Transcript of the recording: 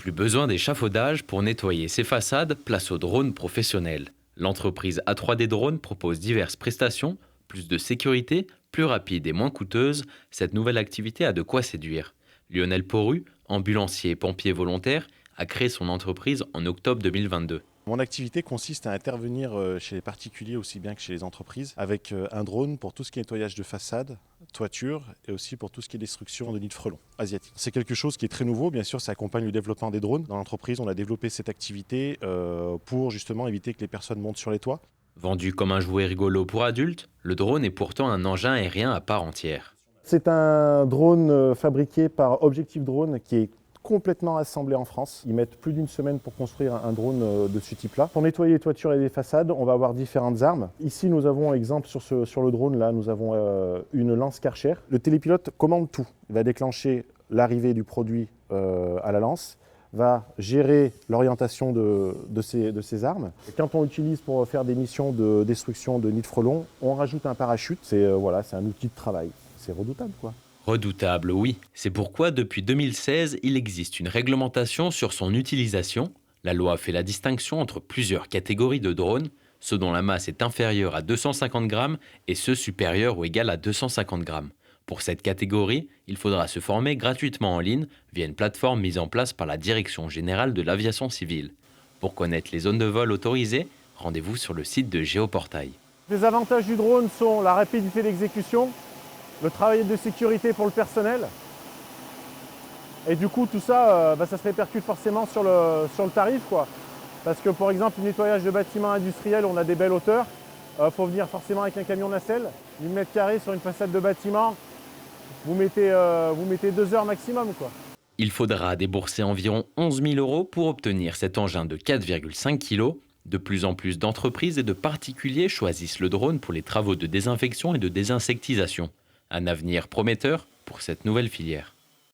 Plus besoin d'échafaudage pour nettoyer ses façades, place au drone professionnel. L'entreprise A3D Drone propose diverses prestations, plus de sécurité, plus rapide et moins coûteuse. Cette nouvelle activité a de quoi séduire. Lionel Poru, ambulancier et pompier volontaire, a créé son entreprise en octobre 2022. Mon activité consiste à intervenir chez les particuliers aussi bien que chez les entreprises avec un drone pour tout ce qui est nettoyage de façade, toiture et aussi pour tout ce qui est destruction de nids de frelons asiatiques. C'est quelque chose qui est très nouveau, bien sûr ça accompagne le développement des drones. Dans l'entreprise on a développé cette activité pour justement éviter que les personnes montent sur les toits. Vendu comme un jouet rigolo pour adultes, le drone est pourtant un engin aérien à part entière. C'est un drone fabriqué par Objectif Drone qui est complètement assemblé en France. Ils mettent plus d'une semaine pour construire un drone de ce type-là. Pour nettoyer les toitures et les façades, on va avoir différentes armes. Ici, nous avons, exemple, sur le drone, là, nous avons une lance Karcher. Le télépilote commande tout. Il va déclencher l'arrivée du produit à la lance, va gérer l'orientation de ces armes. Et quand on l'utilise pour faire des missions de destruction de nids de frelons, on rajoute un parachute. C'est un outil de travail. C'est redoutable, quoi. Redoutable, oui. C'est pourquoi, depuis 2016, il existe une réglementation sur son utilisation. La loi fait la distinction entre plusieurs catégories de drones, ceux dont la masse est inférieure à 250 grammes et ceux supérieurs ou égales à 250 grammes. Pour cette catégorie, il faudra se former gratuitement en ligne via une plateforme mise en place par la Direction générale de l'aviation civile. Pour connaître les zones de vol autorisées, rendez-vous sur le site de Géoportail. Les avantages du drone sont la rapidité d'exécution, le travail de sécurité pour le personnel. Et du coup, tout ça, ça se répercute forcément sur le tarif, quoi. Parce que, par exemple, le nettoyage de bâtiments industriels, on a des belles hauteurs. Faut venir forcément avec un camion nacelle. 1000 mètres carrés sur une façade de bâtiment, vous mettez 2 heures maximum, quoi. Il faudra débourser environ 11 000 € pour obtenir cet engin de 4,5 kg. De plus en plus d'entreprises et de particuliers choisissent le drone pour les travaux de désinfection et de désinsectisation. Un avenir prometteur pour cette nouvelle filière.